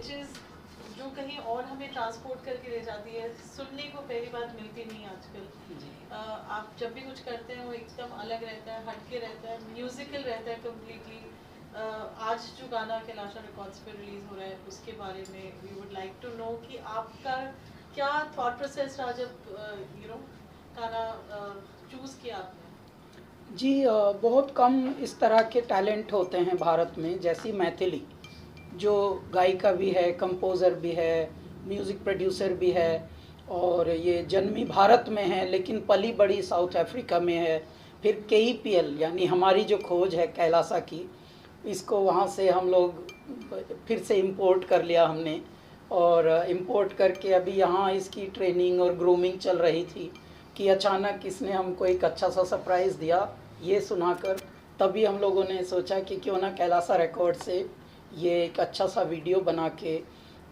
Images जो कहीं और हमें ट्रांसपोर्ट करके ले जाती है, सुनने को पहली बात मिलती नहीं आजकल। आप जब भी कुछ करते हैं वो एकदम अलग रहता है, हटके रहता है, म्यूजिकल रहता है कम्प्लीटली। आज जो गाना कैलाश रिकॉर्ड्स पे रिलीज हो रहा है उसके बारे में we would like to know कि आपका क्या थॉट प्रोसेस रहा जब गाना चूज किया आपने। जी बहुत कम इस तरह के टैलेंट होते हैं भारत में, जैसी मैथिली जो गायिका भी है, कंपोज़र भी है, म्यूज़िक प्रोड्यूसर भी है, और ये जन्मी भारत में है लेकिन पली बड़ी साउथ अफ्रीका में है। फिर KEPL यानी हमारी जो खोज है कैलासा की, इसको वहाँ से हम लोग फिर से इंपोर्ट कर लिया हमने, और इंपोर्ट करके अभी यहाँ इसकी ट्रेनिंग और ग्रूमिंग चल रही थी कि अचानक इसने हमको एक अच्छा सा सरप्राइज़ दिया ये सुनाकर। तभी हम लोगों ने सोचा कि क्यों ना कैलासा रिकॉर्ड से ये एक अच्छा सा वीडियो बना के,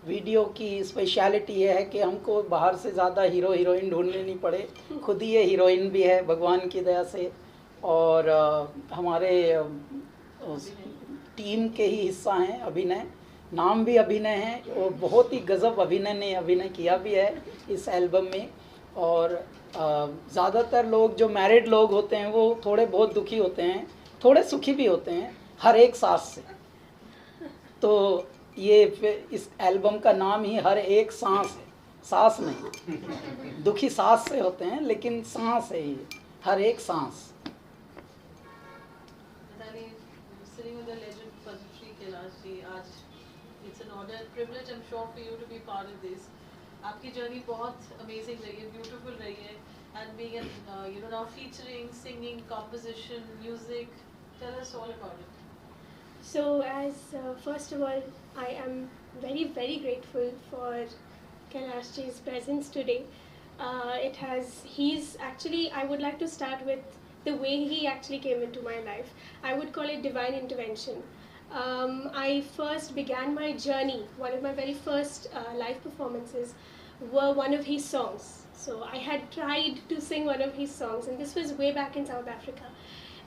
वीडियो की स्पेशलिटी ये है कि हमको बाहर से ज़्यादा हीरो हीरोइन ढूंढने नहीं पड़े, खुद ही ये हीरोइन भी है भगवान की दया से, और हमारे टीम के ही हिस्सा हैं। अभिनय नाम भी अभिनय है और बहुत ही गज़ब अभिनय ने अभिनय किया भी है इस एल्बम में। और ज़्यादातर लोग जो मैरिड लोग होते हैं वो थोड़े बहुत दुखी होते हैं, थोड़े सुखी भी होते हैं हर एक सांस से। तो ये इस एल्बम का नाम ही हर एक सांस है, सांस नहीं, दुखी सांस से होते हैं लेकिन सांस है ये, हर एक सांस। Sitting with the legend Padma Shri Kailash ji, आज it's an honor and privilege I'm sure for you to be part of this. आपकी जर्नी बहुत अमेजिंग रही है, ब्यूटीफुल रही है, and being an now featuring, singing, composition, music, tell us all about it. So as first of all, I am very very grateful for Kailash ji's presence today. He's actually, I would like to start with the way he actually came into my life. I would call it divine intervention. I first began my journey, one of my very first live performances were one of his songs. So I had tried to sing one of his songs, and this was way back in South Africa.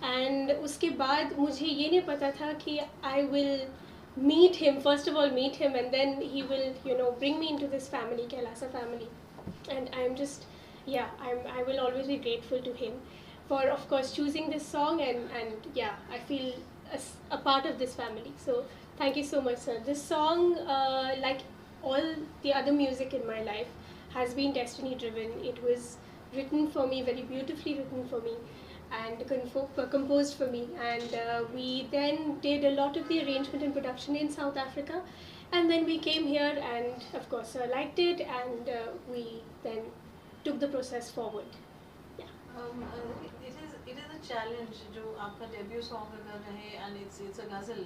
And उसके बाद मुझे ये नहीं पता था कि I will meet him, first of all meet him, and then he will bring me into this family, Kailasa family. And I'm just, I will always be grateful to him for, of course, choosing this song, and I feel a part of this family. So thank you so much, sir. This song, like all the other music in my life, has been destiny driven. It was written for me, very beautifully written for me, and composed for me. And we then did a lot of the arrangement and production in South Africa, and then we came here, and of course sir liked it, and we then took the process forward. It is a challenge जो आपका debut song अगर रहे, and it's a ghazal,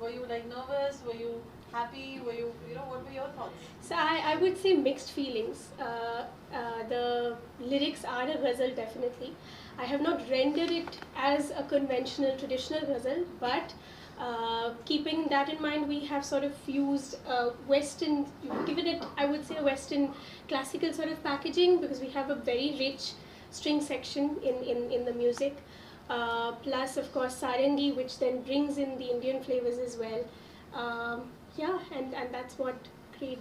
were you like nervous, were you happy, were you what were your thoughts? So I would say mixed feelings. The lyrics are a ghazal, definitely. I have not rendered it as a conventional traditional ghazal, but keeping that in mind, we have sort of fused Western, given it, I would say, a Western classical sort of packaging, because we have a very rich string section in the music, plus of course sarangi, which then brings in the Indian flavors as well. And that's what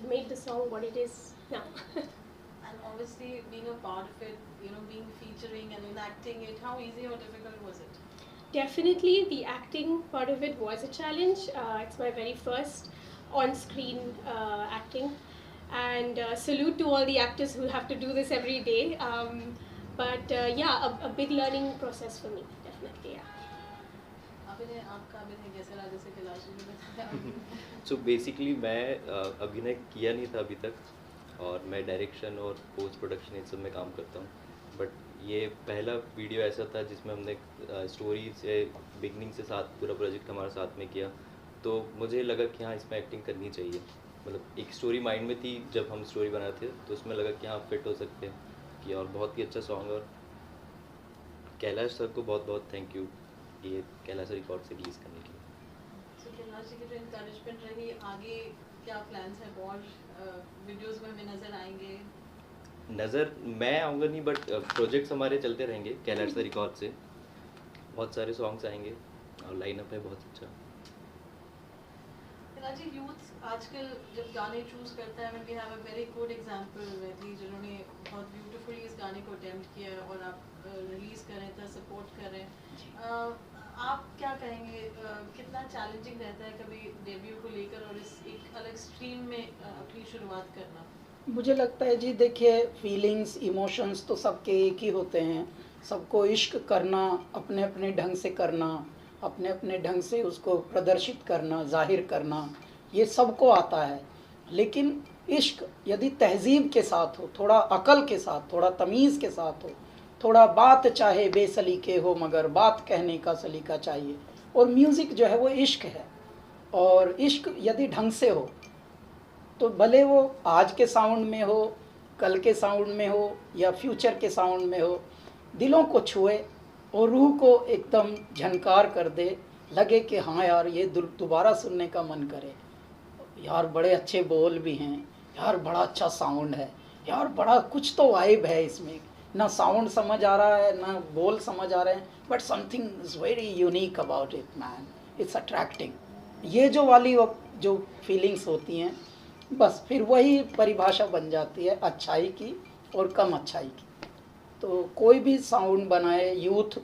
made the song what it is now. And obviously being a part of it, being featuring and enacting it, how easy or difficult was it? Definitely the acting part of it was a challenge. It's my very first on-screen acting, and salute to all the actors who have to do this every day. But a big learning process for me, definitely. आपका अभिनय कैसा रहा, जैसे कैलाश जी ने बताया? So basically मैं अभिनय किया नहीं था अभी तक, और मैं डायरेक्शन और पोस्ट प्रोडक्शन इन सब में काम करता हूँ। बट ये पहला वीडियो ऐसा था जिसमें हमने स्टोरी से बिगनिंग से साथ पूरा प्रोजेक्ट हमारे साथ में किया, तो मुझे लगा कि हाँ इसमें एक्टिंग करनी चाहिए। मतलब एक स्टोरी माइंड में थी जब हम स्टोरी बनाए थे, तो उसमें लगा कि हाँ फिट हो सकते हैं कि, और बहुत ही अच्छा सॉन्ग। और कैलाश सर को बहुत बहुत थैंक यू ये कैलाश रिकॉर्ड से रिलीज़ करने के लिए। So कैलाश जी की जो encouragement रही, आगे क्या प्लान्स हैं, और वीडियोस में हमें नजर आएंगे? नज़र मैं आऊँगा नहीं, बट प्रोजेक्ट्स हमारे चलते रहेंगे कैलाश सर रिकॉर्ड से, बहुत सारे सॉन्ग्स आएंगे और लाइनअप है बहुत अच्छा। किला जी, यूथ आजकल जब गाने चूज करता है, we have a very good example वैदी, जिन्होंने बहुत ब्यूटीफुली इस गाने को अटेम्प्ट किया है और आप रिलीज कर रहे थे, सपोर्ट कर रहे हैं। आप क्या कहेंगे, कितना चैलेंजिंग रहता है कभी डेब्यू को लेकर और इस एक अलग स्ट्रीम में अपनी शुरुआत करना? मुझे लगता है जी, देखिए फीलिंग्स इमोशंस तो सबके एक ही होते हैं। सबको इश्क करना, अपने अपने ढंग से करना, अपने अपने ढंग से उसको प्रदर्शित करना, जाहिर करना, ये सबको आता है। लेकिन इश्क यदि तहजीब के साथ हो, थोड़ा अकल के साथ, थोड़ा तमीज़ के साथ हो, थोड़ा बात चाहे बेसलीके हो मगर बात कहने का सलीका चाहिए। और म्यूज़िक जो है वो इश्क है, और इश्क यदि ढंग से हो तो भले वो आज के साउंड में हो, कल के साउंड में हो या फ्यूचर के साउंड में हो, दिलों को छुए और रूह को एकदम झनकार कर दे, लगे कि हाँ यार ये दोबारा सुनने का मन करे। यार बड़े अच्छे बोल भी हैं, यार बड़ा अच्छा साउंड है, यार बड़ा कुछ तो वाइब है इसमें, ना साउंड समझ आ रहा है ना बोल समझ आ रहे हैं, but something is very unique about it man, it's attracting. ये जो वाली जो फीलिंग्स होती हैं, बस फिर वही परिभाषा बन जाती है अच्छाई की और कम अच्छाई की। तो कोई भी साउंड बनाए, यूथ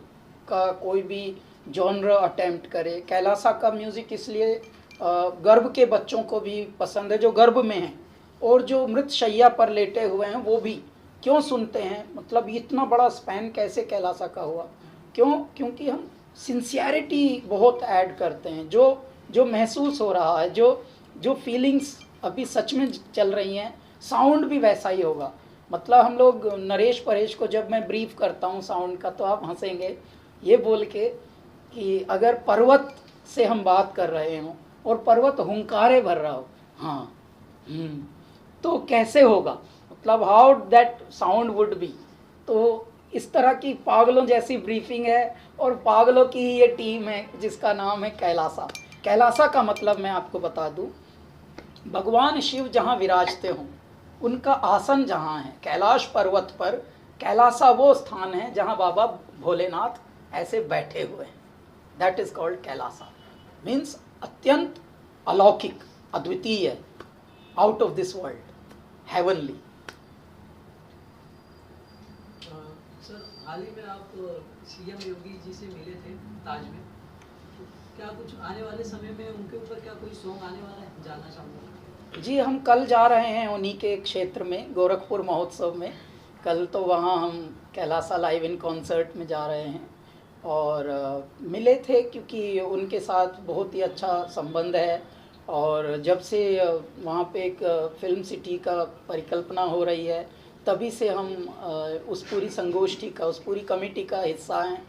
का कोई भी जॉनर अटेम्प्ट करे। कैलासा का म्यूज़िक इसलिए गर्भ के बच्चों को भी पसंद है जो गर्भ में हैं, और जो मृत शैया पर लेटे हुए हैं वो भी क्यों सुनते हैं। मतलब इतना बड़ा स्पैन कैसे कैलासा का हुआ, क्यों? क्योंकि हम सिंसियरिटी बहुत ऐड करते हैं। जो महसूस हो रहा है, जो फीलिंग्स अभी सच में चल रही हैं, साउंड भी वैसा ही होगा। मतलब हम लोग नरेश परेश को जब मैं ब्रीफ करता हूँ साउंड का, तो आप हंसेंगे ये बोल के कि अगर पर्वत से हम बात कर रहे हों और पर्वत हुंकारे भर रहा हो, हाँ तो कैसे होगा, मतलब how that sound would be. तो इस तरह की पागलों जैसी ब्रीफिंग है, और पागलों की ही ये टीम है जिसका नाम है कैलासा। कैलासा का मतलब मैं आपको बता दूं, भगवान शिव जहाँ विराजते हों, उनका आसन जहाँ है कैलाश पर्वत पर, कैलासा वो स्थान है जहाँ बाबा भोलेनाथ ऐसे बैठे हुए हैं। That is called Kailasa, means अत्यंत अलौकिक, अद्वितीय, out of this world, heavenly. Sir, हाल ही में आप सीएम योगी जी से मिले थे ताज में, तो क्या कुछ आने वाले समय में उनके ऊपर क्या कोई सॉन्ग आने वाला है, जानना चाहूँगा। जी, हम कल जा रहे हैं उन्हीं के क्षेत्र में, गोरखपुर महोत्सव में। कल तो वहाँ हम कैलासा लाइव इन कॉन्सर्ट में जा रहे हैं, और मिले थे क्योंकि उनके साथ बहुत ही अच्छा संबंध है। और जब से वहाँ पे एक फिल्म सिटी का परिकल्पना हो रही है, तभी से हम उस पूरी संगोष्ठी का, उस पूरी कमेटी का हिस्सा हैं।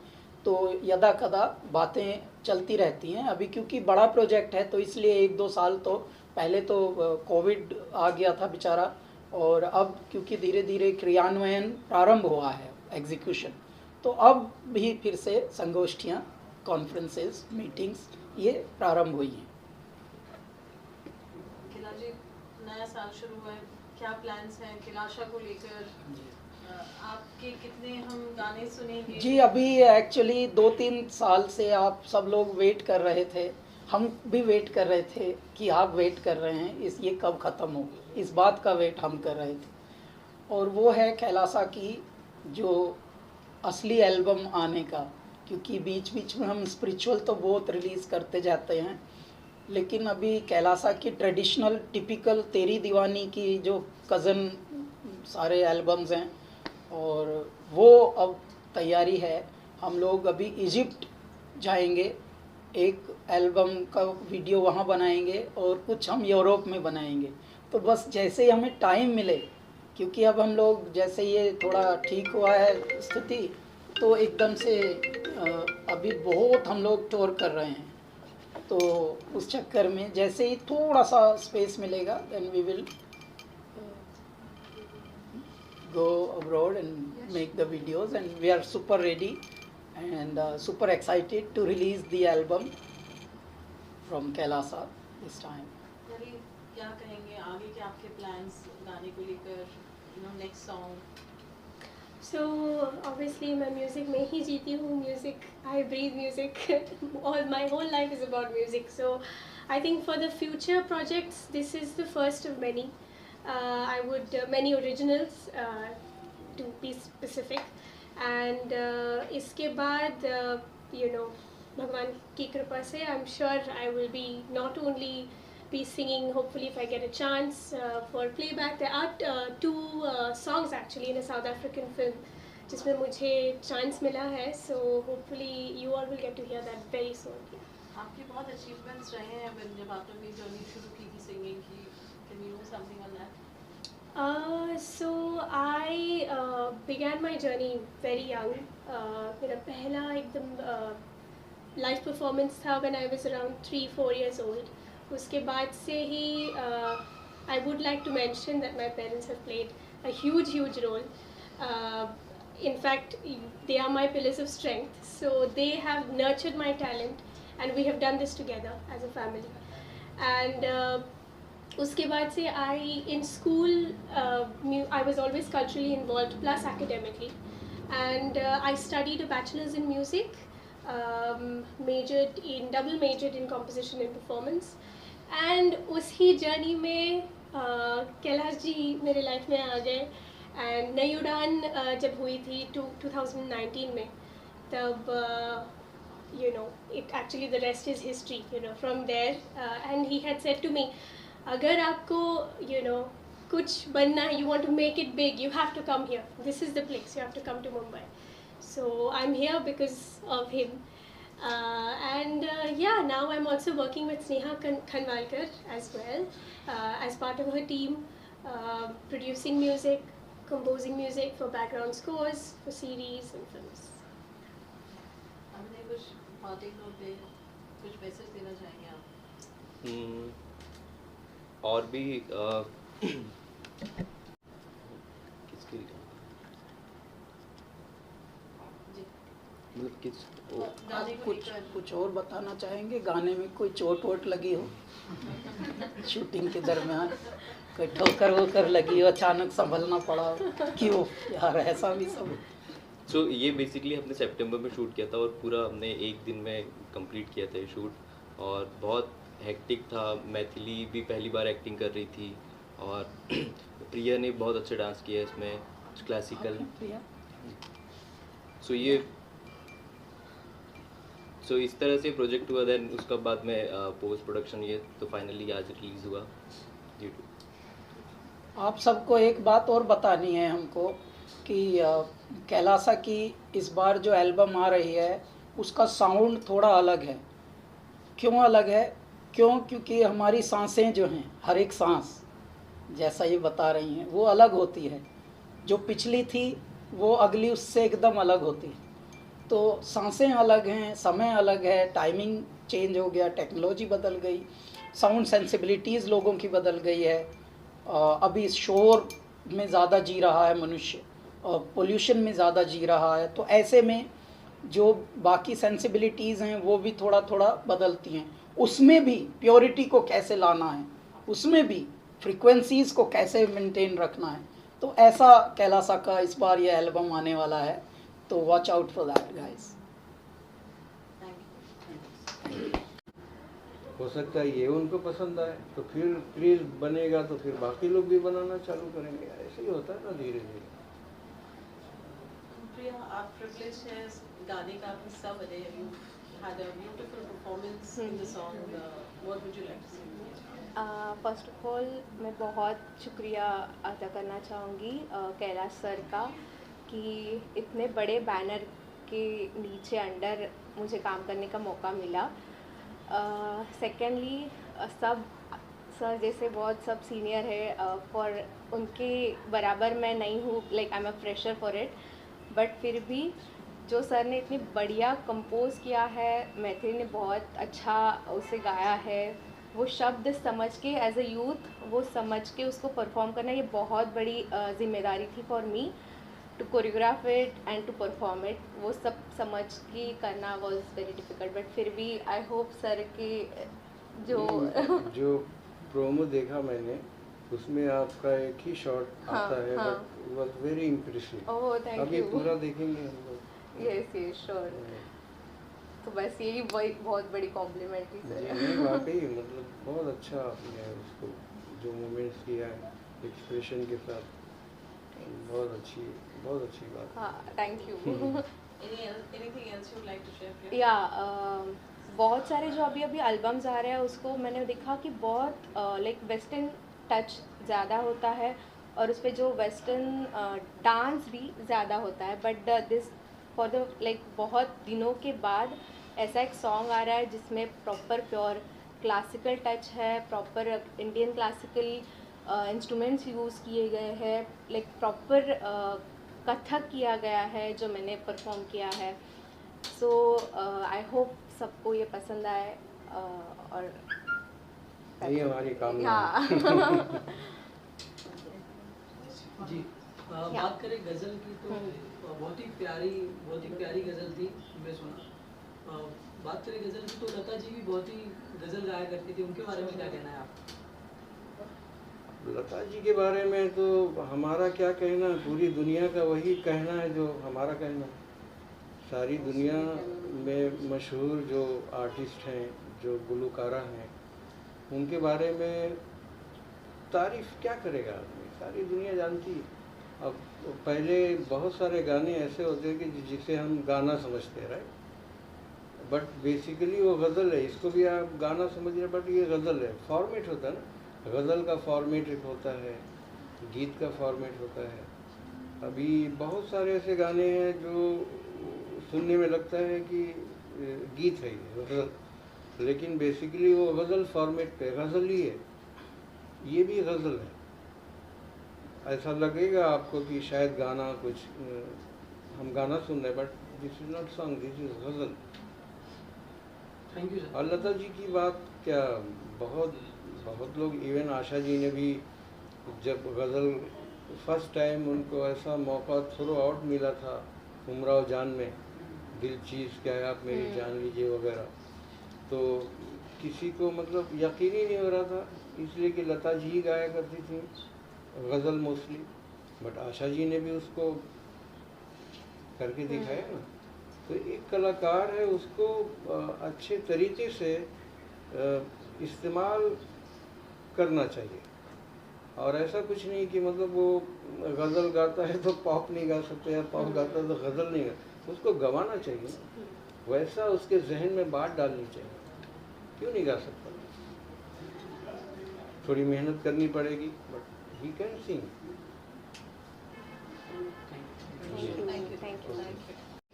तो यदा कदा बातें चलती रहती हैं। अभी क्योंकि बड़ा प्रोजेक्ट है तो इसलिए 1-2 साल तो पहले तो कोविड आ गया था बेचारा, और अब क्योंकि धीरे धीरे क्रियान्वयन प्रारंभ हुआ है, एग्जीक्यूशन, तो अब भी फिर से संगोष्ठियाँ, कॉन्फ्रेंसेस, मीटिंग्स ये प्रारंभ हुई हैं। किला जी, नया साल शुरू हुआ है, क्या प्लान्स हैं कैलाशा को लेकर? आपके कितने हम गाने सुनेंगे? जी, अभी एक्चुअली 2-3 साल से आप सब लोग वेट कर रहे थे, हम भी वेट कर रहे थे कि आप वेट कर रहे हैं, ये कब ख़त्म हो, इस बात का वेट हम कर रहे थे। और वो है कैलासा की जो असली एल्बम आने का, क्योंकि बीच बीच में हम स्पिरिचुअल तो बहुत रिलीज़ करते जाते हैं, लेकिन अभी कैलासा की ट्रेडिशनल टिपिकल तेरी दीवानी की जो कज़न सारे एल्बम्स हैं, और वो अब तैयारी है। हम लोग अभी इजिप्ट जाएंगे, एक एल्बम का वीडियो वहाँ बनाएंगे और कुछ हम यूरोप में बनाएंगे। तो बस जैसे ही हमें टाइम मिले, क्योंकि अब हम लोग जैसे ये थोड़ा ठीक हुआ है स्थिति, तो एकदम से अभी बहुत हम लोग टूर कर रहे हैं, तो उस चक्कर में जैसे ही थोड़ा सा स्पेस मिलेगा, then we will go abroad and make the videos, and we are super ready and super excited to release the album from Kailasa this time. क्या कहेंगे आगे के आपके प्लान्स गाने को लेकर, नेक्स्ट सॉन्ग? So obviously मैं म्यूज़िक में ही जीती हूँ, music, I breathe music, all my whole life is about music. So I think for the future projects, this is the first of many. I would many originals to be specific, and इसके बाद भगवान की कृपा से I'm sure I will be not only be singing, hopefully if I get a chance for playback. There are 2 songs actually in a South African film जिसमें मुझे chance मिला है, so hopefully you all will get to hear that very soon. आपके बहुत achievements रहे हैं जब आपने अपनी जर्नी शुरू की थी सिंगिंग की. Can you know something on that? So I began my journey very young. मेरा पहला एकदम लाइव परफॉर्मेंस था when I was around 3-4 years old. उसके बाद से ही I would like to mention that my parents have played a huge role. In fact, they are my pillars of strength. So they have nurtured my talent, and we have done this together as a family. And उसके बाद से in school I was always culturally involved plus academically, and I studied a bachelor's in music, double majored in composition and performance. And उसी journey में कैलाश जी मेरे life में आ गए, and नई उड़ान जब हुई थी 2019 में, तब it actually the rest is history, from there. And he had said to me, अगर आपको कुछ बनना है, you want to make it big, you have to come here. This is the place. You have to come to Mumbai. So I'm here because of him. And now I'm also working with Sneha Khanwalkar as well, as part of her team, producing music, composing music for background scores, for series and films. हमने कुछ parting note पे कुछ message देना चाहेंगे आप? और भी किसके लिए मतलब किस गाने को कुछ लेकर कुछ और बताना चाहेंगे? गाने में कोई चोट वोट लगी हो शूटिंग के दरमियान, कोई ठोकर वोकर लगी हो, अचानक संभलना पड़ा हो? क्यों यार, ऐसा भी सब? सो ये बेसिकली हमने सितंबर में शूट किया था और पूरा हमने एक दिन में कंप्लीट किया था ये शूट, और बहुत हेक्टिक था. मैथिली भी पहली बार एक्टिंग कर रही थी, और प्रिया ने बहुत अच्छा डांस किया इसमें, क्लासिकल. सो इस तरह से प्रोजेक्ट हुआ. देन उसका बाद में पोस्ट प्रोडक्शन ये तो फाइनली आज रिलीज़ हुआ यूट्यूब. आप सबको एक बात और बतानी है हमको कि कैलासा की इस बार जो एल्बम आ रही है उसका साउंड थोड़ा अलग है. क्यों अलग है? क्योंकि हमारी सांसें जो हैं, हर एक सांस जैसा ये बता रही हैं वो अलग होती है. जो पिछली थी वो अगली उससे एकदम अलग होती है. तो सांसें अलग हैं, समय अलग है, टाइमिंग चेंज हो गया, टेक्नोलॉजी बदल गई, साउंड सेंसिबिलिटीज़ लोगों की बदल गई है. अभी शोर में ज़्यादा जी रहा है मनुष्य, और पोल्यूशन में ज़्यादा जी रहा है. तो ऐसे में जो बाकी सेंसिबिलिटीज़ हैं वो भी थोड़ा थोड़ा बदलती हैं. उसमें भी प्योरिटी को कैसे लाना है, उसमें भी फ्रीक्वेंसीज़ को कैसे मेंटेन रखना है. तो ऐसा कैलासा का इस बार ये एल्बम आने वाला है, तो watch out for that guys. हो सकता है ये उनको पसंद आए तो फिर क्रेज बनेगा, तो फिर बाकी लोग भी बनाना चालू करेंगे. ऐसे ही होता है ना धीरे धीरे. प्रिया, आप प्रिविलेज है गाने का आप हिस्सा बने. You had a beautiful performance in the song. What would you like to say? First of all मैं बहुत शुक्रिया अदा करना चाहूँगी कैलाश सर का कि इतने बड़े बैनर के नीचे अंडर मुझे काम करने का मौका मिला. सेकेंडली सब सर जैसे बहुत सब सीनियर है, फॉर उनके बराबर मैं नहीं हूँ, like I am a fresher for it. But फिर भी जो सर ने इतनी बढ़िया कंपोज किया है, मैथिली ने बहुत अच्छा उसे गाया है, वो शब्द समझ के एज अ यूथ वो समझ के उसको परफॉर्म करना, ये बहुत बड़ी जिम्मेदारी थी for me to choreograph it and to perform it. वो सब समझ के करना वॉज वेरी डिफ़िकल्ट. बट फिर भी आई होप सर के जो प्रोमो देखा मैंने उसमें आपका एक ही शॉट आता है, but it was very impressive. Oh thank अभी यू. पूरा देखेंगे हम लोग. Yes yes sure. तो बस यही बहुत बड़ी कॉम्प्लीमेंट थी जी सर। नहीं वाकई मतलब बहुत अच्छा आपने उसको जो मोमेंट्स किया है एक्सप्रेशन के साथ, बहुत अच्छी बात। हाँ, thank you. Anything else you would like to share, Priya? या बहुत सारे जो अभी अभी एल्बम्स आ रहे हैं उसको मैंने देखा कि बहुत लाइक वेस्टर्न टच ज़्यादा होता है और उस पर जो वेस्टर्न डांस भी ज़्यादा होता है, but this for the like बहुत दिनों के बाद ऐसा एक सॉन्ग आ रहा है जिसमें प्रॉपर प्योर क्लासिकल टच है, proper Indian classical instruments use किए गए हैं, लाइक प्रॉपर कथक किया गया है जो मैंने परफॉर्म किया है। सो आई होप सबको ये पसंद आए और यही हमारी कामना हाँ। जी बात करें गज़ल की तो बहुत ही प्यारी गज़ल थी, मैं सुना। बात करें गज़ल की तो लता जी भी बहुत ही गज़ल गाया करती थी, उनके बारे में क्या कहना है आप? लता जी के बारे में तो हमारा क्या कहना, पूरी दुनिया का वही कहना है जो हमारा कहना है। सारी दुनिया में मशहूर जो आर्टिस्ट हैं, जो गुलकारा हैं, उनके बारे में तारीफ़ क्या करेगा आदमी, सारी दुनिया जानती है। अब पहले बहुत सारे गाने ऐसे होते हैं कि जिसे हम गाना समझते हैं, राइट, बट बेसिकली वो गज़ल है। इसको भी आप गाना समझ रहे, बट ये गज़ल है। फॉर्मेट होता है ना, गज़ल का फॉर्मेट एक होता है, गीत का फॉर्मेट होता है। अभी बहुत सारे ऐसे गाने हैं जो सुनने में लगता है कि गीत है ये गज़ल, लेकिन बेसिकली वो गज़ल फॉर्मेट पे गज़ल ही है। ये भी गज़ल है। ऐसा लगेगा आपको कि शायद गाना कुछ हम गाना सुन रहे हैं, but this is not song, this is ghazal. Thank you sir. और लता जी की बात क्या, बहुत लोग, इवन आशा जी ने भी जब गज़ल फर्स्ट टाइम उनको ऐसा मौका थ्रू आउट मिला था उमराव जान में, दिल चीज़ क्या है आप मेरी जान लीजिए वगैरह, तो किसी को मतलब यकीन ही नहीं हो रहा था, इसलिए कि लता जी ही गाया करती थी गज़ल मोस्टली, बट आशा जी ने भी उसको करके दिखाया ना। तो एक कलाकार है, उसको अच्छे तरीके से इस्तेमाल करना चाहिए। और ऐसा कुछ नहीं कि मतलब वो गज़ल गाता है तो पॉप नहीं गा सकते, या पॉप गाता है तो गज़ल नहीं गा, उसको गवाना चाहिए ना, वैसा उसके जहन में बात डालनी चाहिए। क्यों नहीं गा सकता? थोड़ी मेहनत करनी पड़ेगी, but he can sing. Thank you.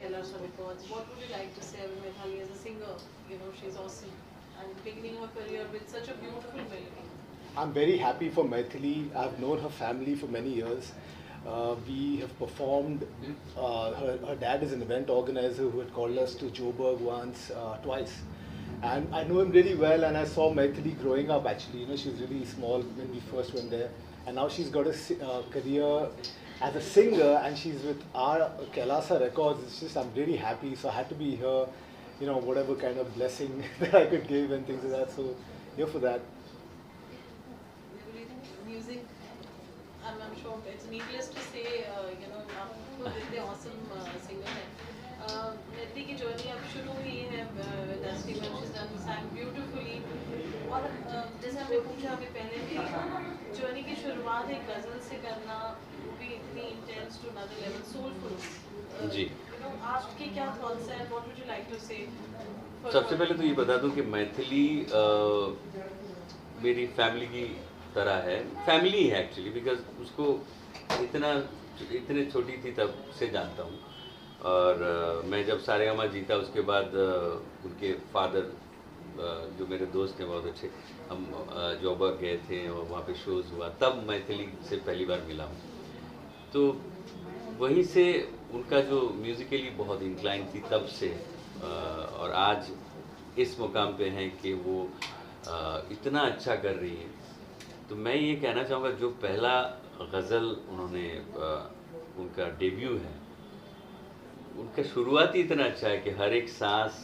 Tell us some records. What would you like to say about Mithali as a singer? You know, she's awesome and beginning her career with such a beautiful melody. I'm very happy for Maithili. I've known her family for many years. We have performed. Her dad is an event organizer who had called us to Joburg once, twice, and I know him really well. And I saw Maithili growing up. Actually, you know, she was really small when we first went there, and now she's got a career as a singer, and she's with our Kailasa Records. It's just, I'm really happy. So I had to be here, you know, whatever kind of blessing that I could give and things like that. So here for that. Music, I'm sure it's needless to say, you know, आप इतने awesome singer हैं। निधि की journey अब शुरू हुई है, industry में she's done sang beautifully, और जैसे हमने पूछा अभी पहले भी, journey की शुरुआत एक गज़ल से करना, वो भी इतनी intense to another level, soulful। Ji. You know, आपके क्या thoughts हैं? What would you like to say? सबसे पहले तो ये बता दूं कि मैथिली मेरी फैमिली की तरह है, फैमिली है एक्चुअली, बिकॉज उसको इतने छोटी थी तब से जानता हूँ। और मैं जब सारेगामा जीता उसके बाद उनके फादर जो मेरे दोस्त हैं बहुत अच्छे, हम जोबर्ग गए थे और वहाँ पे शोज़ हुआ, तब मैथिली से पहली बार मिला हूँ। तो वहीं से उनका जो म्यूज़िकली बहुत इंक्लाइन थी तब से, और आज इस मुकाम पे हैं कि वो इतना अच्छा कर रही है। तो मैं ये कहना चाहूँगा, जो पहला गज़ल उन्होंने उनका डेब्यू है, उनका शुरुआती इतना अच्छा है कि हर एक सांस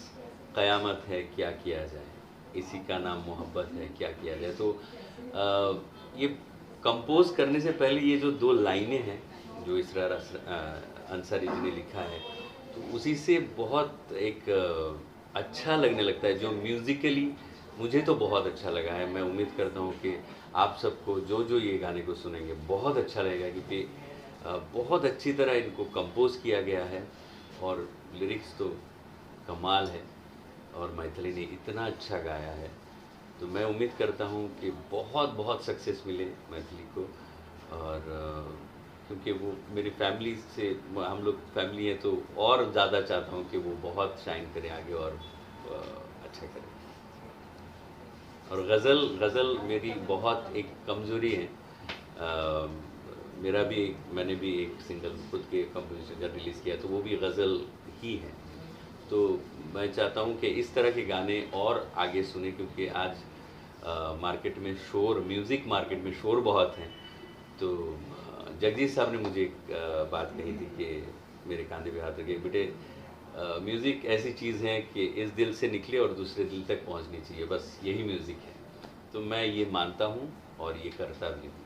क़यामत है क्या किया जाए, इसी का नाम मोहब्बत है क्या किया जाए। तो ये कंपोज करने से पहले ये जो दो लाइनें हैं जो इसरार अंसारी जी ने लिखा है, तो उसी से बहुत एक अच्छा लगने लगता है, जो म्यूज़िकली मुझे तो बहुत अच्छा लगा है। मैं उम्मीद करता हूँ कि आप सबको जो जो ये गाने को सुनेंगे बहुत अच्छा लगेगा, क्योंकि बहुत अच्छी तरह इनको कंपोज किया गया है और लिरिक्स तो कमाल है और मैथिली ने इतना अच्छा गाया है। तो मैं उम्मीद करता हूँ कि बहुत बहुत सक्सेस मिले मैथिली को, और क्योंकि वो मेरी फैमिली से, हम लोग फैमिली है, तो और ज़्यादा चाहता हूँ कि वो बहुत शाइन करे आगे और अच्छा करे। और गज़ल मेरी बहुत एक कमज़ोरी है। मैंने भी एक सिंगल खुद के कंपोजिशन का रिलीज़ किया, तो वो भी गज़ल ही है। तो मैं चाहता हूँ कि इस तरह के गाने और आगे सुने, क्योंकि आज मार्केट में शोर, म्यूज़िक मार्केट में शोर बहुत है। तो जगजीत साहब ने मुझे एक बात कही थी कि मेरे कांधे पे हाथ रखे, बेटे म्यूज़िक ऐसी चीज़ है कि इस दिल से निकले और दूसरे दिल तक पहुंचनी चाहिए, बस यही म्यूज़िक है। तो मैं ये मानता हूँ और ये करता भी हूँ।